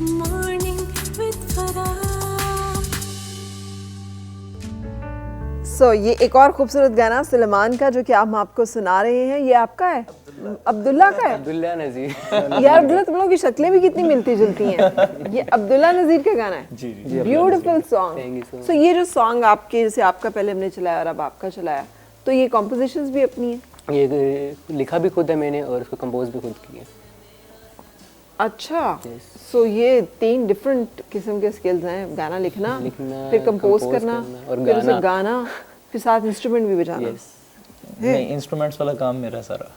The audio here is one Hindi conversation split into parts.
Morning with Farah. ये एक और खूबसूरत गाना सुलेमान का जो कि हम आपको सुना रहे हैं, ये आपका है? अब्दुल्ला का है? अब्दुल्ला नज़ीर। यार अब्दुल्ला, तुम लोगों की शक्लें भी कितनी मिलती जुलती हैं। ये अब्दुल्ला नज़ीर का गाना है? जी ब्यूटीफुल सॉन्ग। सो ये जो सॉन्ग आपके, जैसे आपका पहले हमने चलाया और अब आपका चलाया, तो ये कॉम्पोजिशंस भी अपनी हैं? ये लिखा भी खुद है मैंने और उसको कंपोज भी खुद किया। अच्छा, सो ये 3 डिफरेंट किस्म के स्किल्स हैं, गाना लिखना, फिर कंपोज करना और फिर उसे गाना, फिर साथ इंस्ट्रूमेंट भी बजाना। नहीं, इंस्ट्रूमेंट्स वाला काम मेरा सारा।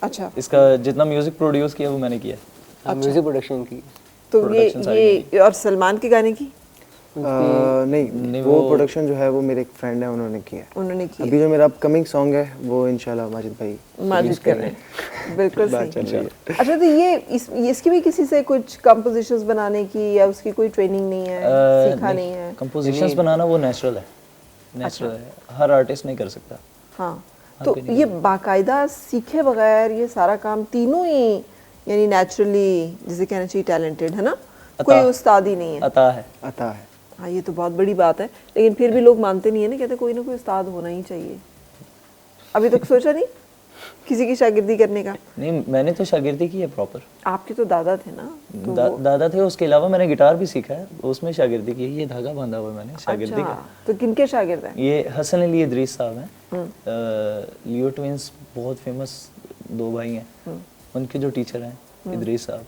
अच्छा, इसका जितना म्यूजिक प्रोड्यूस किया वो मैंने किया। म्यूजिक प्रोडक्शन की। तो ये और सलमान के गाने की नहीं, वो प्रोडक्शन जो है वो मेरे एक फ्रेंड है, उन्होंने किया। अभी जो मेरा अपकमिंग सॉन्ग है वो इंशाल्लाह माजिद कर रहे हैं। बिल्कुल सही। अच्छा, तो ये इसकी भी किसी से कुछ कंपोजिशंस बनाने की या उसकी कोई ट्रेनिंग नहीं है, सीखा नहीं है? कंपोजिशंस बनाना वो नेचुरल है, नेचुरल है, हर आर्टिस्ट नहीं कर सकता। हाँ, तो ये बाकायदा सीखे बगैर ये सारा काम तीनों ही यानी नेचुरली, जिसे कहना चाहिए टैलेंटेड है ना, कोई उस्ताद ही नहीं है? अता है। हाँ, ये तो बहुत बड़ी बात है, लेकिन फिर भी लोग मानते नहीं है ना, कहते कोई ना कोई उस्ताद होना ही चाहिए। अभी तक सोचा नहीं किसी की शागिर्दी करने का? नहीं, मैंने तो शागिर्दी की है प्रॉपर। आपके तो दादा थे ना? दादा थे, उसके अलावा मैंने गिटार भी सीखा है, उसमें शागिर्दी की है। ये धागा बांधा हुआ है मैंने शागिर्दी का। तो किनके शागिर्द हैं? ये हसन अली इदरीस साहब हैं, लियो ट्विंस, बहुत फेमस 2 भाई हैं, उनके जो टीचर हैं इदरीस साहब,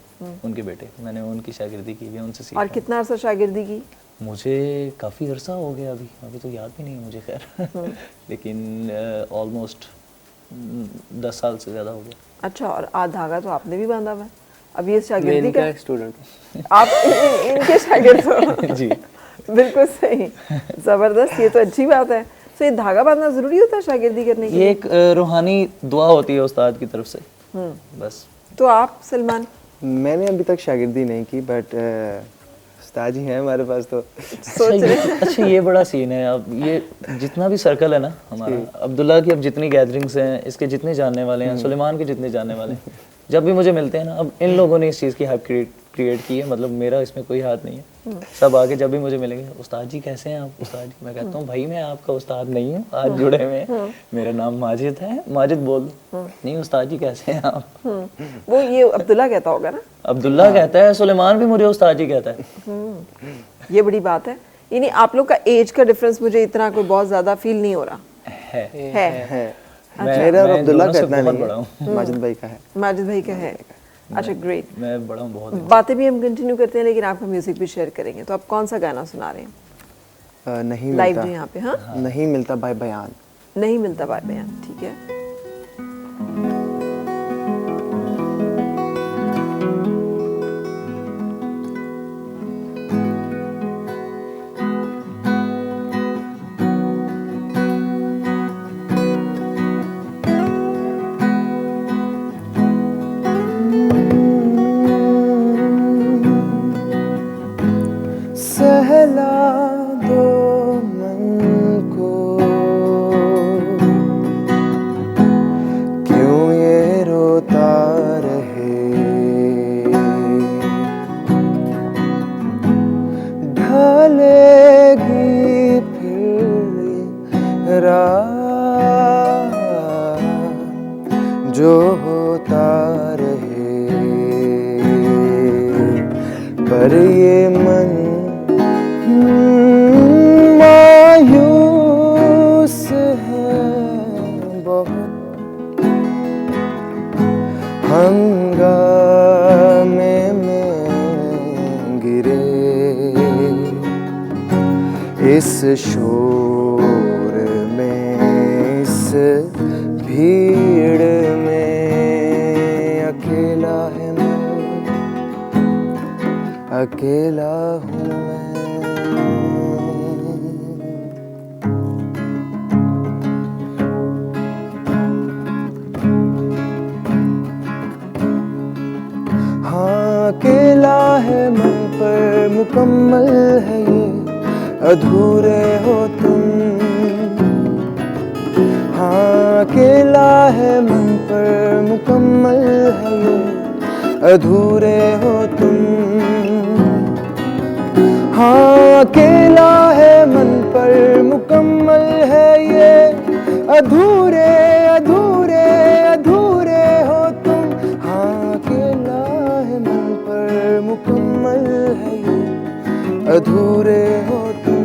उनके बेटे। मैंने उनकी शागिर्दी की है, उनसे सीखा। और कितना अर्सा शागिर्दी की? मुझे काफ़ी अरसा हो गया, अभी तो याद भी नहीं है मुझे, खैर लेकिन ऑलमोस्ट 10 साल से ज़्यादा हो गया। अच्छा, और धागा तो आपने भी बांधा हुआ है? अब ये शागिर्दी का स्टूडेंट आप इनके शागिर्द हो? जी बिल्कुल सही, ज़बरदस्त, ये तो अच्छी बात है। तो ये धागा बांधना ज़रूरी होता है शागिर्दी करने के लिए? ये एक रूहानी दुआ होती है उस्ताद की तरफ से, बस। तो आप सलमान? मैंने अभी तक शागिर्दी नहीं की, बट उस्ताद जी हैं हमारे पास तो। अच्छा, ये बड़ा सीन है। अब ये जितना भी सर्कल है ना हमारा, अब्दुल्ला की अब जितनी गैदरिंग्स हैं, इसके जितने जानने वाले हैं, सुलेमान के जितने जानने वाले हैं, जब भी मुझे मिलते हैं ना, अब इन लोगों ने इस चीज़ की हाइप क्रिएट की है, मतलब मेरा इसमें कोई हाथ नहीं है। सब आगे जब भी मुझे मिलेंगे, उस्ताद जी कैसे हैं आप? उस्ताद जी, मैं कहता हूँ भाई मैं आपका उस्ताद नहीं हूँ, आज जुड़े हुए हैं, मेरा नाम माजिद है, माजिद बोल दो। नहीं, उस्ताद जी कैसे हैं आप? वो ये अब्दुल्ला कहता होगा ना? अब्दुल्ला कहता है, सुलेमान भी मुझे उस्ताद जी कहता है। ये बड़ी बात है। यानी आप लोग का एज का डिफरेंस मुझे इतना कोई बहुत ज़्यादा फील नहीं हो रहा है। मेरा और अब्दुल्ला का इतना बहुत नहीं बड़ा हूँ। है, माजिद भाई का है। माजिद भाई का है। अच्छा, ग्रेट। मैं बड़ा हूँ बहुत। बातें भी हम कंटिन्यू करते हैं, लेकिन आपका म्यूजिक भी शेयर करेंगे। तो आप कौन सा गाना सुना रहे हैं नहीं लाइव मिलता जो यहाँ पे? हाँ, नहीं मिलता बाय बयान। नहीं मिलता बाय बयान, ठीक है। सहला दो मन को, क्यों ये रोता रहे, ढलेगी फिर रात, जो होता रहे, पर ये मन मायूस है बहुत, हंगामे में गिरे, इस शोर में, इस भीड़ में, अकेला है मैं, अकेला हूँ मैं। हाँ, अकेला है मन पर मुकम्मल है ये, अधूरे हो तुम। हाँ, अकेला है मन पर मुकम्मल है ये, अधूरे हो तुम। अकेला है मन पर मुकम्मल है ये, अधूरे अधूरे अधूरे हो तुम। हाँ अकेला है मन पर मुकम्मल है ये, अधूरे हो तुम,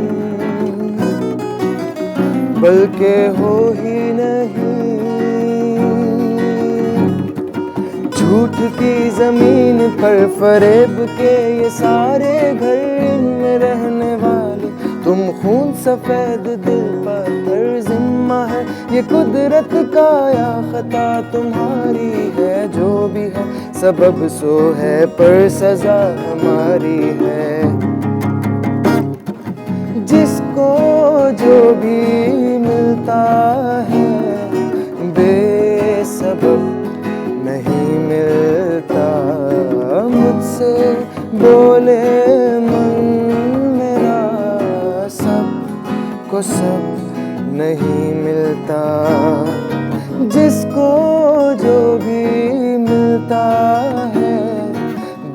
बल्कि हो ही नहीं। झूठ की जमीन पर फरेब के ये सारे घर, इनमें रहने वाले तुम खून सफेद दिल पर जिम्मा है ये कुदरत का या खता तुम्हारी है। जो भी है सबब सो है पर सजा हमारी है। जिसको जो भी मिलता है बेसबब नहीं मिलता, मुझसे बोले मन मेरा, सब को सब नहीं मिलता। जिसको जो भी मिलता है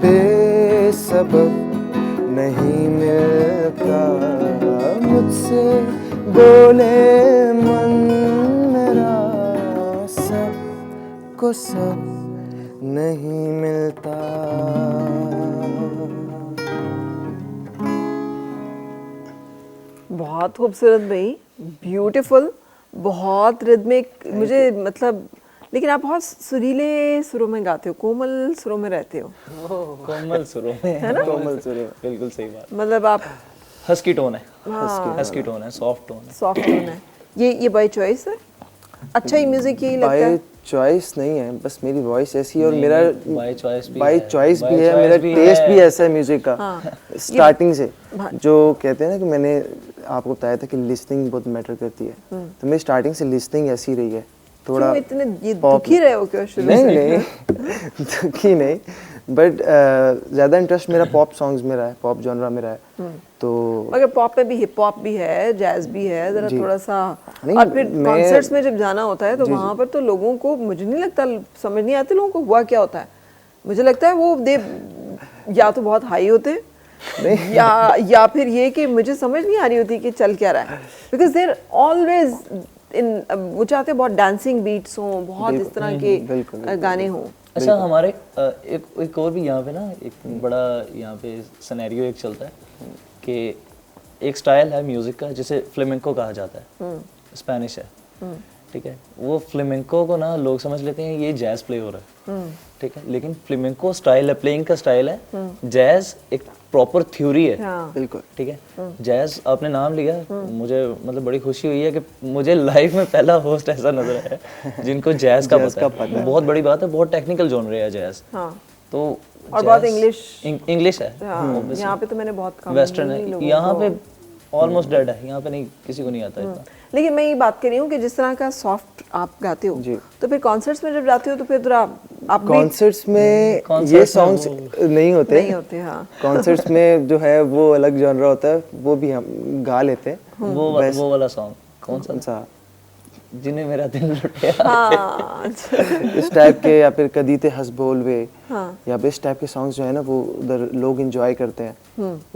बेसबब नहीं मिलता, मुझसे बोले मन मेरा, सब को सब नहीं मिलता। बहुत खूबसूरत भाई, ब्यूटीफुल, बहुत रिदमिक, मुझे मतलब, लेकिन आप बहुत सुरीले सुरों में गाते हो, कोमल सुरों में रहते हो। कोमल सुरों में, है ना? कोमल सुरे, बिल्कुल सही बात। मतलब आप हस्की टोन है, हाँ, हस्की टोन है, सॉफ्ट टोन है। सॉफ्ट टोन है। ये बाय चॉइस है? अच्छा ही म्यूजिक यही लगता बाय है? चॉइस नहीं है, बस मेरी वॉइस ऐसी है और मेरा बाय चॉइस भी बाय है, चॉइस भी by है, choice मेरा भी टेस्ट है। भी ऐसा है म्यूजिक का। हाँ। स्टार्टिंग से जो कहते हैं ना कि मैंने आपको बताया था कि लिसनिंग बहुत मैटर करती है, तो मेरी स्टार्टिंग से लिसनिंग ऐसी रही है। थोड़ा क्यों इतने ये pop- दुखी रहे हो क्या शुरू नहीं से? नहीं दुखी नहीं, बट ज़्यादा इंटरेस्ट मेरा पॉप सॉन्ग्स में रहा है, पॉप जॉनरा में रहा है। तो मगर पॉप में भी हिप हॉप भी है, जैज भी है, जरा थोड़ा सा। नहीं, और फिर मैं- कॉन्सर्ट्स में जब जाना होता है तो वहाँ पर तो लोगों को, मुझे नहीं लगता, समझ नहीं आती लोगों को हुआ क्या होता है। मुझे लगता है वो दे या तो बहुत हाई होते हैं या फिर ये कि मुझे समझ नहीं आ रही होती कि चल क्या रहा है, बिकॉज देर ऑलवेज इन, वो चाहते हैं बहुत डांसिंग बीट्स हों, बहुत इस तरह के गाने हों। अच्छा हमारे एक और भी यहाँ पे ना एक बड़ा यहाँ पे सिनेरियो एक चलता है कि एक स्टाइल है म्यूजिक का जिसे फ्लेमेंको कहा जाता है, स्पेनिश है, ठीक है। वो फ्लेमेंको को ना लोग समझ लेते हैं ये जैज प्ले हो रहा है, ठीक है, लेकिन फ्लेमेंको स्टाइल है, प्लेइंग का स्टाइल है, जैज एक प्रॉपर थ्योरी है। हाँ। बिल्कुल ठीक है। जैज आपने नाम लिया, मुझे मतलब बड़ी खुशी हुई है कि मुझे लाइफ में पहला होस्ट ऐसा नजर आया जिनको जैज का पता है। बहुत बड़ी बात है, बहुत टेक्निकल जॉनर है जैज। हाँ। तो और बहुत इंग्लिश है, हाँ, यहाँ पे तो मैंने बहुत कम वेस्टर्न ही है, लोगों यहाँ को- पे ऑलमोस्ट डेड है, यहाँ पे नहीं, किसी को नहीं आता इतना। लेकिन मैं ये बात कर रही हूँ कि जिस तरह का सॉफ्ट आप गाते हो, तो फिर कॉन्सर्ट्स में जब जाते हो तो फिर थोड़ा आप कॉन्सर्ट्स में concerts ये में सॉन्ग्स नहीं होते। नहीं होते, हाँ। कॉन्सर्ट्स में जो है वो अलग जॉनरा होता है, वो भी हम गा लेते हैं। वो वाला सॉन्ग कौन सा? कौन सा? जिन्हें मेरा दिल लुटिया। हाँ, इस टाइप के, या फिर कदी ते हंस बोल वे, हाँ। या फिर इस टाइप के सॉन्ग्स जो है ना वो उधर लोग एंजॉय करते हैं।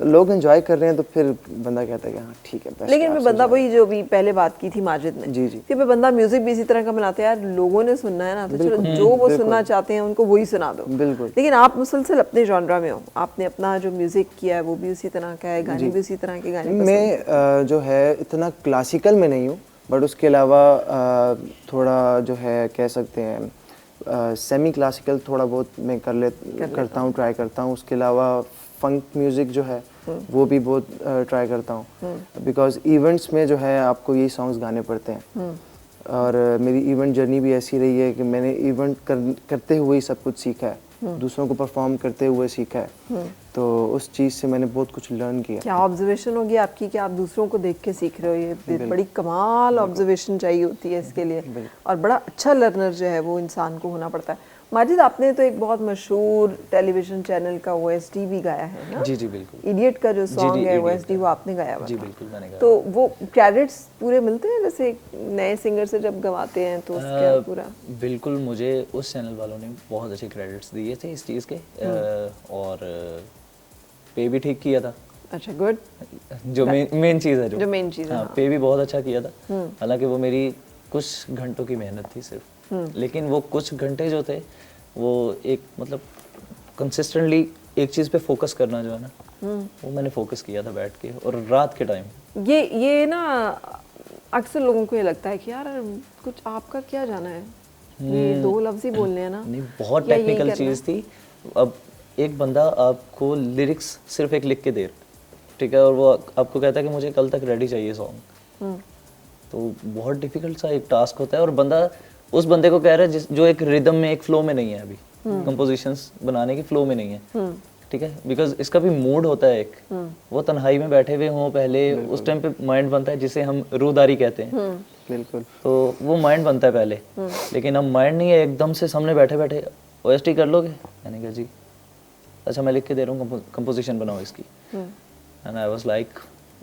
लोग एंजॉय कर रहे हैं तो फिर बंदा कहता है कि हाँ ठीक है best लेकिन है, मैं आप बंदा सुन वही जो भी पहले बात की थी माजिद ने, जी, जी। कि मैं बंदा म्यूजिक भी इसी तरह का बनाते हैं यार, लोगों ने सुनना है ना, तो चलो जो वो सुनना चाहते हैं उनको वही सुना दो। बिल्कुल। लेकिन आप मुसलसल अपने जॉनरा में हो, आपने अपना जो म्यूजिक किया है वो भी उसी तरह का है, गाने भी उसी तरह के गाने पसंद मैं जो है इतना क्लासिकल में नहीं हूँ, बट उसके अलावा थोड़ा जो है कह सकते हैं सेमी क्लासिकल थोड़ा बहुत मैं करता हूँ, ट्राई करता हूँ। उसके अलावा फंक म्यूज़िक जो है वो भी बहुत ट्राई करता हूँ, बिकॉज इवेंट्स में जो है आपको यही सॉन्ग्स गाने पड़ते हैं। और मेरी इवेंट जर्नी भी ऐसी रही है कि मैंने इवेंट करते हुए ही सब कुछ सीखा है, दूसरों को परफॉर्म करते हुए सीखा है। तो उस चीज़ से मैंने बहुत कुछ लर्न किया। क्या ऑब्जर्वेशन होगी आपकी कि आप दूसरों को देख के सीख रहे हो, ये बड़ी कमाल ऑब्जर्वेशन चाहिए होती है इसके लिए, और बड़ा अच्छा लर्नर जो है वो इंसान को होना पड़ता है। माजिद, आपने तो एक बहुत मशहूर टेलीविजन चैनल का OST भी गाया है ना? जी जी बिल्कुल। इडियट का जो सॉन्ग है Idiot OST वो आपने गाया हुआ जी था। बिल्कुल मैंने गाया। तो वो क्रेडिट्स पूरे मिलते हैं जैसे नए सिंगर से जब गवाते हैं तो उसका पूरा? बिल्कुल, मुझे उस चैनल वालों ने बहुत अच्छे क्रेडिट्स दिए थे इस चीज़ के, और पे भी ठीक किया था। अच्छा, गुड। जो मेन चीज़ है, जो main चीज़ है, हाँ, हाँ। पे भी बहुत अच्छा किया था। हालांकि वो मेरी कुछ घंटों की मेहनत थी सिर्फ, लेकिन वो कुछ घंटे जो थे वो एक मतलब कंसिस्टेंटली एक चीज़ पे फोकस करना जो है ना, वो मैंने फोकस किया था बैठ के, और रात के टाइम। ये ना अक्सर लोगों को ये लगता है कि यार कुछ आपका क्या जाना है, ये दो लफ्ज ही बोलने हैं ना। नहीं, बहुत या यही टेक्निकल करना चीज़ थी। अब एक बंदा आपको लिरिक्स सिर्फ एक लिख के दे, ठीक है, और वो आपको कहता है कि मुझे कल तक रेडी चाहिए सॉन्ग, तो बहुत डिफिकल्ट सा एक टास्क होता है। और बंदा उस बंदे को कह रहा है जो एक रिदम में, एक फ्लो में नहीं है अभी, कंपोजिशंस बनाने की फ्लो में नहीं है, ठीक है, बिकॉज इसका भी मूड होता है एक, वो तन्हाई में बैठे हुए हों पहले, उस टाइम पे माइंड बनता है जिसे हम रूहदारी कहते हैं, बिल्कुल। तो वो माइंड बनता है पहले। लेकिन अब माइंड नहीं है, एकदम से सामने बैठे बैठे ओएसटी कर लोगे, मैंने कहा जी अच्छा मैं लिख के दे रहा हूँ, कंपोजिशन बनाओ इसकी। And I was like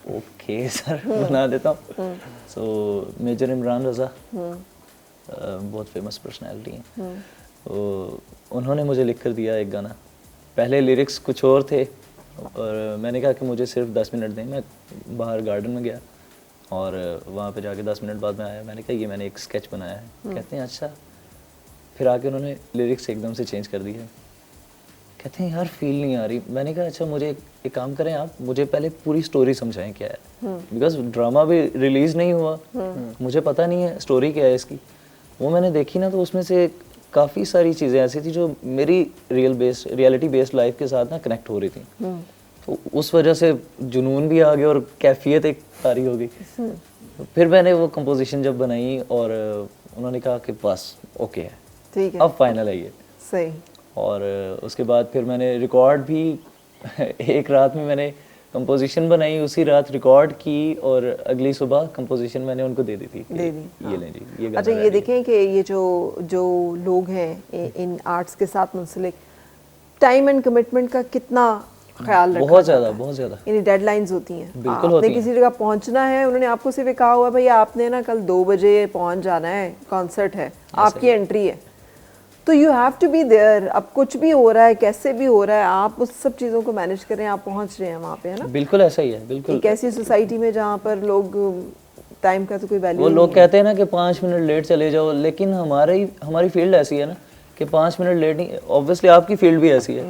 okay sir, बना देता हूँ। सो मेजर इमरान रज़ा बहुत फेमस पर्सनैलिटी हैं, तो उन्होंने मुझे लिख कर दिया एक गाना। पहले लिरिक्स कुछ और थे और मैंने कहा कि मुझे सिर्फ 10 मिनट दें। मैं बाहर गार्डन में गया और वहाँ पे जाके 10 मिनट बाद में आया, मैंने कहा ये मैंने एक स्केच बनाया है। कहते हैं अच्छा। फिर आके उन्होंने लिरिक्स एकदम से चेंज कर दिया। कहते हैं यार फील नहीं आ रही। मैंने कहा अच्छा मुझे एक काम करें, आप मुझे पहले पूरी स्टोरी समझाएं क्या है, बिकॉज ड्रामा भी रिलीज नहीं हुआ, मुझे पता नहीं है स्टोरी क्या है इसकी। वो मैंने देखी ना, तो उसमें से काफ़ी सारी चीज़ें ऐसी थी जो मेरी रियलिटी बेस्ड लाइफ के साथ ना कनेक्ट हो रही थी। तो उस वजह से जुनून भी आ गया और कैफियत एक तारी हो गई। तो फिर मैंने वो कंपोजिशन जब बनाई और उन्होंने कहा कि बस ओके है, ठीक है, अब फाइनल है ये। सही। और उसके बाद फिर मैंने रिकॉर्ड भी एक रात में मैंने कंपोजिशन बनाई, उसी रात रिकॉर्ड की और अगली सुबह कंपोजिशन मैंने उनको दे दी थी। दे दी, ये लें जी, ये गाना अच्छा, ये ready है। देखें कि ये जो लोग हैं इन आर्ट्स के साथ मुंसलिक, टाइम एंड कमिटमेंट का कितना ख्याल रखा बहुत जाता ज़्यादा, है? बहुत ज़्यादा। यानी डेडलाइंस होती हैं, बिल्कुल आपने होती हैं। किसी जगह पहुंचना है, उन्होंने आपको सिर्फ कहा हुआ भैया आपने ना कल 2 बजे पहुंच जाना है, कॉन्सर्ट है, आपकी एंट्री है, तो you have to be there. अब कुछ भी हो रहा है, कैसे भी हो रहा है, आप उस सब चीज़ों को मैनेज करें, आप पहुंच रहे हैं वहाँ पे, है ना। बिल्कुल ऐसा ही है, बिल्कुल। एक ऐसी सोसाइटी में जहाँ पर लोग टाइम का तो कोई वैल्यू वो नहीं लोग है। कहते हैं ना कि 5 मिनट लेट चले जाओ, लेकिन हमारी फील्ड ऐसी है ना कि 5 मिनट लेट नहीं, ऑब्वियसली आपकी फील्ड भी ऐसी है,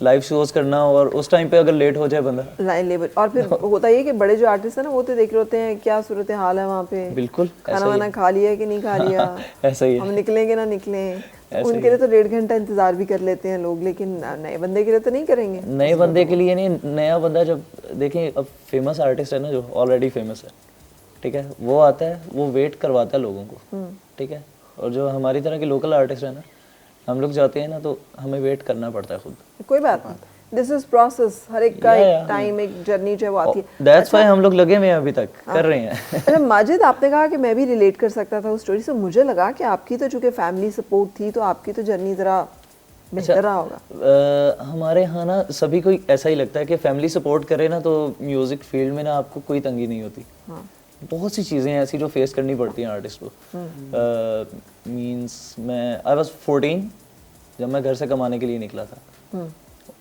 लाइव शोज करना, और उस टाइम पे अगर लेट हो जाए बंदा, लाइन लेबर। और फिर होता ये कि बड़े जो आर्टिस्ट है ना, वो तो देख रहे होते हैं क्या सूरत हाल है वहाँ पे, बिल्कुल खाना वाना खा लिया कि नहीं खा लिया, ऐसा ही हम है। निकलेंगे ना निकलें। उनके लिए तो 1.5 घंटा इंतजार भी कर लेते हैं लोग, लेकिन नए बंदे के लिए तो नहीं करेंगे। नए बंदे के लिए नहीं, नया बंदा जब देखें, अब फेमस आर्टिस्ट है ना जो ऑलरेडी फेमस है, ठीक है, वो आता है, वो वेट करवाता है लोगों को, ठीक है, और जो हमारी तरह के लोकल आर्टिस्ट है ना, हम लोग जाते हैं ना तो हमें वेट करना पड़ता है खुद। कोई बात नहीं, दिस इज प्रोसेस, हर एक का Yeah, एक yeah. टाइम, एक जर्नी जो है वो आती है। दैट्स व्हाई हम लोग लगे हुए हैं अभी तक, कर रहे हैं। अच्छा माजिद, आपने कहा कि मैं भी रिलेट कर सकता था उस स्टोरी से, मुझे लगा कि आपकी तो चूंकि फैमिली सपोर्ट थी तो आपकी तो जर्नी ज़रा बेहतर रहा होगा। हमारे यहाँ ना सभी को ऐसा ही लगता है कि फैमिली सपोर्ट करे ना तो म्यूजिक फील्ड में ना आपको कोई तंगी नहीं होती। बहुत सी चीज़ें हैं ऐसी जो फेस करनी पड़ती हैं आर्टिस्ट को। मींस मैं आई वाज 14 जब मैं घर से कमाने के लिए निकला था।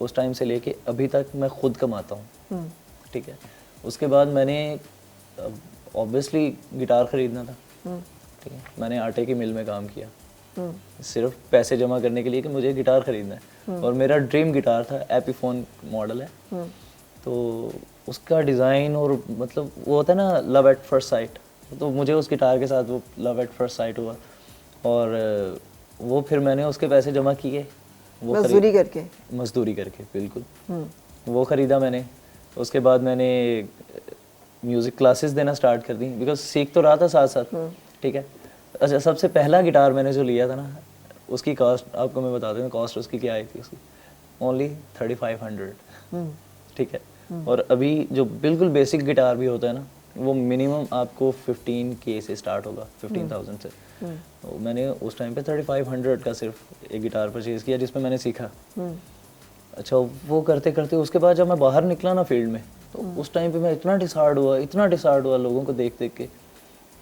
उस टाइम से लेके अभी तक मैं खुद कमाता हूँ, ठीक है। उसके बाद मैंने ऑब्वियसली गिटार खरीदना था, ठीक है, मैंने आटे की मिल में काम किया सिर्फ पैसे जमा करने के लिए कि मुझे गिटार खरीदना है। और मेरा ड्रीम गिटार था, एपिफोन मॉडल है, तो उसका डिज़ाइन और मतलब वो होता है ना लव एट फर्स्ट साइट, तो मुझे उस गिटार के साथ वो लव एट फर्स्ट साइट हुआ। और वो फिर मैंने उसके पैसे जमा किए, वो मजदूरी करके बिल्कुल वो ख़रीदा मैंने। उसके बाद मैंने म्यूज़िक क्लासेस देना स्टार्ट कर दी, बिकॉज सीख तो रहा था साथ साथ, ठीक है। अच्छा, सबसे पहला गिटार मैंने जो लिया था ना, उसकी कॉस्ट आपको मैं बता दूँ, कॉस्ट उसकी क्या आई थी, उसकी ओनली 3500, ठीक है। और अभी जो बिल्कुल बेसिक गिटार भी होता है ना, वो मिनिमम आपको 15K से स्टार्ट होगा, 15,000 से। तो मैंने उस टाइम पे 3500 का सिर्फ एक गिटार परचेज़ किया जिसमें मैंने सीखा। अच्छा, वो करते करते उसके बाद जब मैं बाहर निकला ना फील्ड में, तो उस टाइम पे मैं इतना डिसहार्ड हुआ लोगों को देख देख के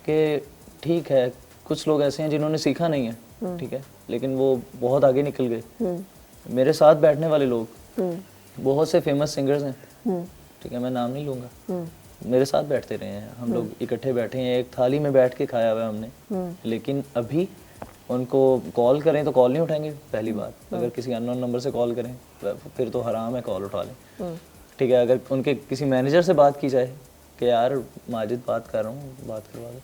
कि ठीक है कुछ लोग ऐसे हैं जिन्होंने सीखा नहीं है, ठीक है, लेकिन वो बहुत आगे निकल गए। मेरे साथ बैठने वाले लोग बहुत से फेमस सिंगर्स हैं ठीक है, मैं नाम नहीं लूँगा, मेरे साथ बैठते रहे हैं, हम लोग इकट्ठे बैठे हैं, एक थाली में बैठ के खाया हुआ है हमने, लेकिन अभी उनको कॉल करें तो कॉल नहीं उठाएंगे पहली बात। अगर किसी अननोन नंबर से कॉल करें फिर तो हराम है कॉल उठा लें, ठीक है। अगर उनके किसी मैनेजर से बात की जाए कि यार माजिद बात कर रहा हूँ, बात करवा दो,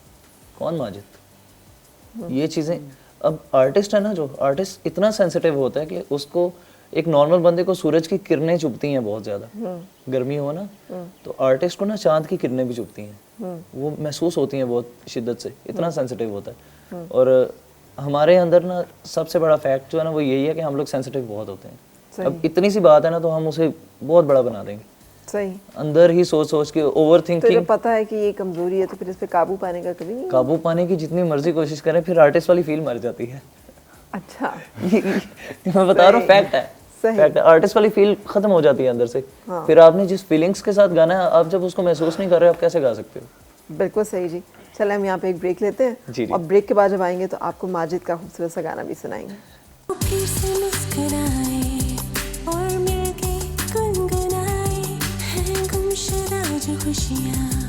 कौन माजिद, ये चीज़ें। अब आर्टिस्ट है ना, जो आर्टिस्ट इतना सेंसिटिव होता है कि उसको एक नॉर्मल बंदे को सूरज की किरणें चुभती हैं बहुत ज़्यादा, गर्मी हो ना तो आर्टिस्ट को ना चांद की किरणें भी चुभती हैं, वो महसूस होती हैं बहुत शिद्दत से, इतना सेंसिटिव होता है। और हमारे अंदर ना सबसे बड़ा फैक्ट जो है ना वो यही है कि हम लोग सेंसिटिव बहुत होते हैं। अब इतनी सी बात है ना तो हम उसे बहुत बड़ा बना देंगे, सही, अंदर ही सोच सोच के ओवर तो थिंकिंग। जब पता है कि ये कमजोरी है तो फिर इस पे काबू पाने का कभी नहीं? काबू पाने की जितनी मर्जी कोशिश करें फिर आर्टिस्ट वाली फील मर जाती है। अच्छा, मैं बता रहा हूँ, फैक्ट है, सही। फैक्ट है, आर्टिस्ट वाली फील खत्म हो जाती है अंदर से। फिर आपने जिस फीलिंग्स के साथ गाना है, आप जब उसको महसूस नहीं कर रहे, आप कैसे गा सकते हो? बिल्कुल सही जी। चले हम यहाँ पे एक ब्रेक लेते हैं जी। और ब्रेक के बाद जब आएंगे तो आपको माजिद का खूबसूरत सा गाना भी सुनाएंगे। फिर से मुस्कुराए और मिलके गुनगुनाए हैं गुमशुदा जो खुशियाँ।